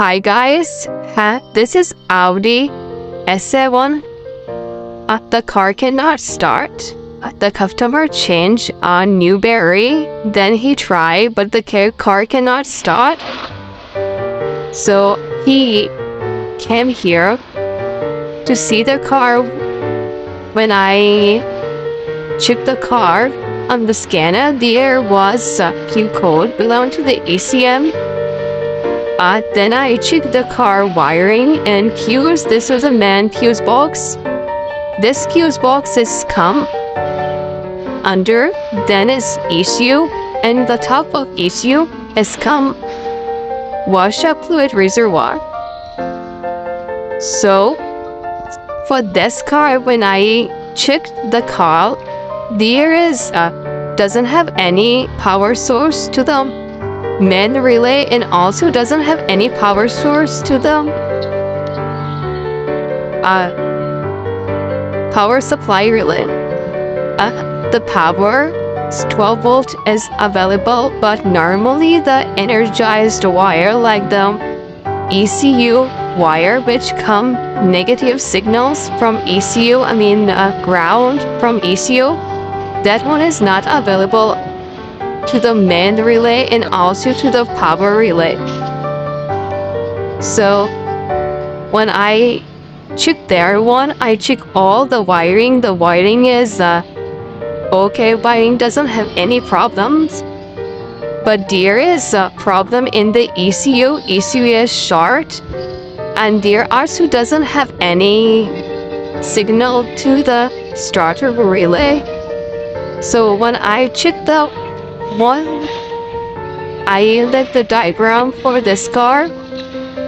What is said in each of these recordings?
Hi guys, this is Audi S7. The car cannot start. The customer changed a new battery, then he tried, but the car cannot start. So he came here to see the car. When I checked the car on the scanner, there was a few code belonging to the ACM. Then I checked the car wiring and fuse. This was a main fuse box. This fuse box is come under, then is ECU, and the top of ECU is come washer fluid reservoir. So for this car, when I checked the car, there is doesn't have any power source to the main relay, and also doesn't have any power source to the power supply relay. The power 12 volt is available, but normally the energized wire like the ECU wire, which come negative signals from ECU, ground from ECU, that one is not available to the main relay and also to the power relay. So when I check their one, I check all the wiring. The wiring is okay, wiring doesn't have any problems, but there is a problem in the ECU. ECU is short, and there also doesn't have any signal to the starter relay. So when I check the one, I left the diagram for this car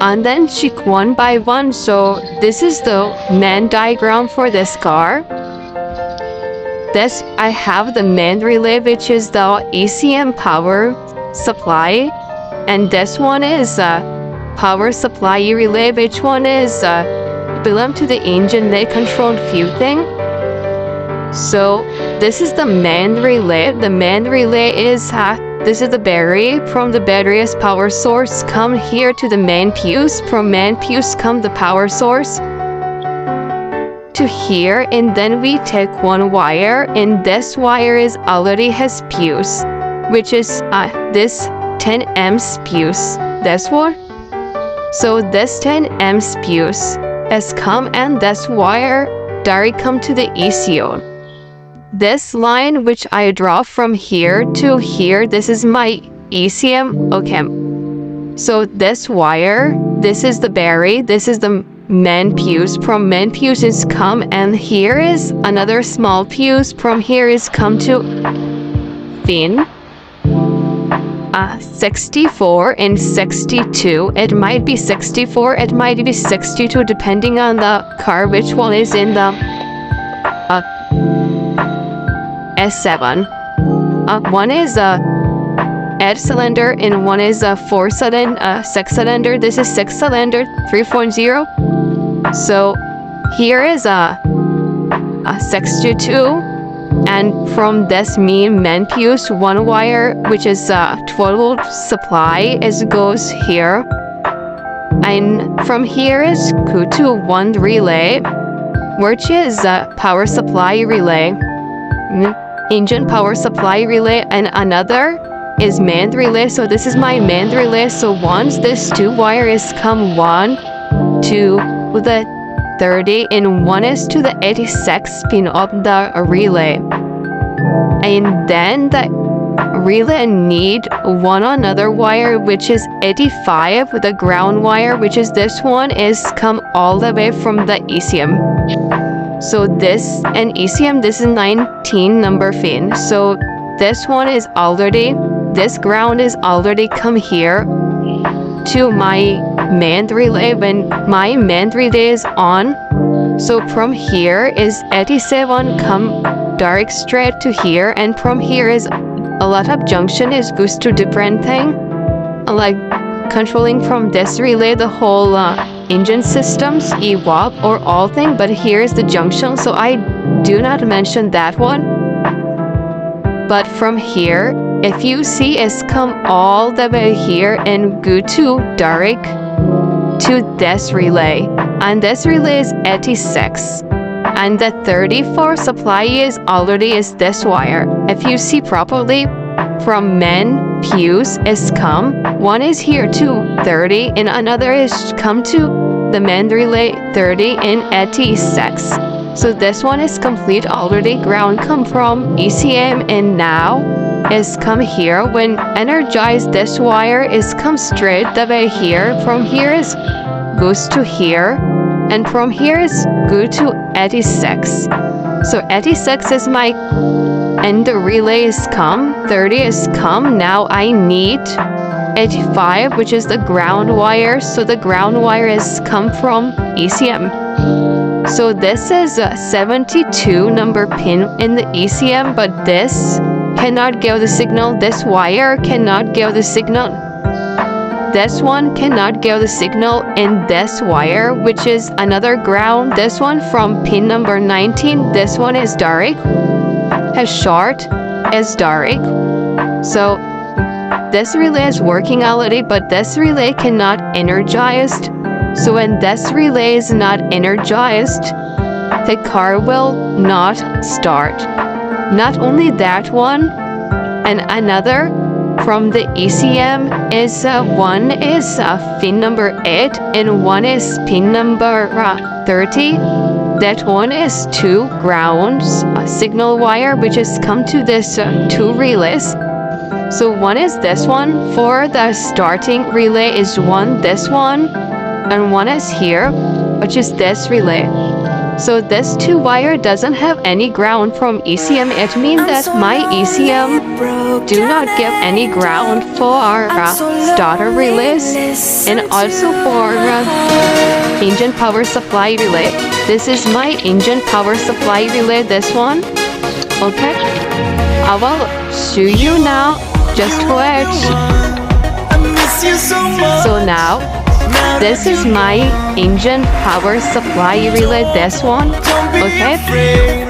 and then check one by one. So this is the main diagram for this car. This I have the main relay, which is the ACM power supply, and this one is power supply relay, which one is belong to the engine they control few thing. So this is the main relay. The main relay is this is the battery. From the battery's power source come here to the main fuse. From main fuse come the power source to here, and then we take one wire, and this wire is already has fuse, which is this 10 amps fuse, this one. So this 10 amps fuse has come, and this wire direct come to the ECU. This line which I draw from here to here, this is my ECM. Okay, so this wire, this is the battery, this is the main fuse. From main fuse is come, and here is another small fuse. From here is come to fin 64 and 62. It might be 64, it might be 62, depending on the car which one is in the S7. One is a 8-cylinder and one is a 6-cylinder. This is 6-cylinder 3.0. So here is a 62, and from this main fuse, one wire which is a 12 volt supply goes here, and from here is go to one relay, which is a power supply relay, engine power supply relay, and another is main relay. So this is my main relay. So once this two wire is come one to the 30 and one is to the 86 pin of the relay, and then the relay need one another wire which is 85 with the ground wire, which is this one is come all the way from the ECM. So this and ECM, this is 19 number fin. So this one is already, this ground is already come here to my main relay when my main relay is on. So from here is 87 come direct straight to here, and from here is a lot of junction is goes to different thing, like controlling from this relay the whole engine systems, EWAP or all thing, but here is the junction, so I do not mention that one. But from here, if you see it's come all the way here and go to direct to this relay, and this relay is 86. And the 34 supply is already is this wire. If you see properly, from main fuse is come, one is here to 30 and another is come to the main relay 30 and 86. So this one is complete already. Ground come from ECM and now is come here. When energized, this wire is come straight the way here. From here is goes to here, and from here is go to 86. So 86 is my, and the relay is come, 30 is come. Now I need 85, which is the ground wire. So the ground wire is come from ECM. So this is a 72 number pin in the ECM, but this cannot give the signal. This wire cannot give the signal. This one cannot give the signal in this wire, which is another ground. This one from pin number 19, this one is direct, has short, is direct. So this relay is working already, but this relay cannot energized. So when this relay is not energized, the car will not start. Not only that one, and another from the ECM is one is pin number 8 and one is pin number 30. That one is two grounds signal wire, which is come to this two relays. So one is this one for the starting relay is one, this one, and one is here, which is this relay. So this two wire doesn't have any ground from ECM. It means that my ECM do not give any ground for our starter relays and also for engine power supply relay. This is my engine power supply relay, this one. Okay, I will show you now. Just wait. So now this is my engine power supply relay, this one. Okay,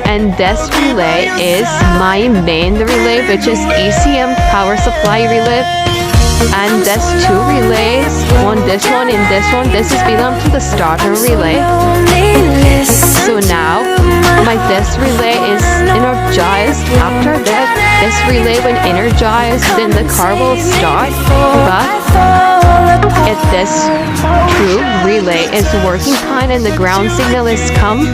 and this relay is my main relay, which is ECM power supply relay. And there's two relays, one this one and this one. This is belong to the starter relay. So now my this relay is energized. After that, this relay when energized, then the car will start. But if this true relay is working fine and the ground signal is come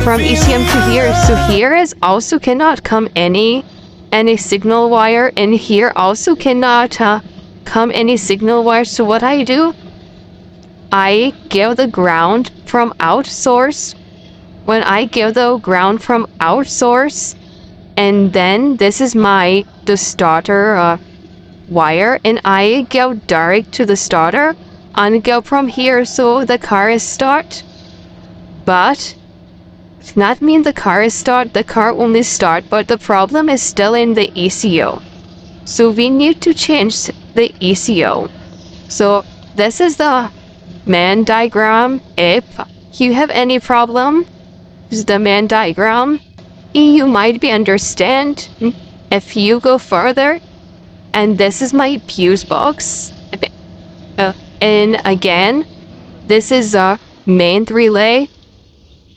from ECM to here, so here is also cannot come any signal wire, and here also cannot come any signal wire. So what I do, I give the ground from out source. When I give the ground from out source, and then this is the starter wire, and I go direct to the starter and go from here, so the car is start. But it's not mean the car is start, the car only start, but the problem is still in the ECO. So we need to change the ECO. So this is the main diagram. If you have any problem, this is the main diagram. You might be understand if you go further. And this is my fuse box. And again, this is a main relay,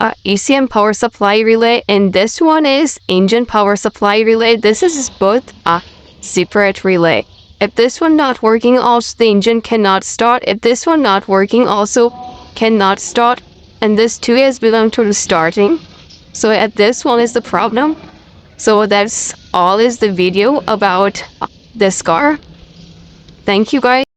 ECM power supply relay, and this one is engine power supply relay. This is both a separate relay. If this one not working, also the engine cannot start. If this one not working, also cannot start. And this too is belong to the starting. So at this one is the problem. So that's all is the video about this car. Thank you guys.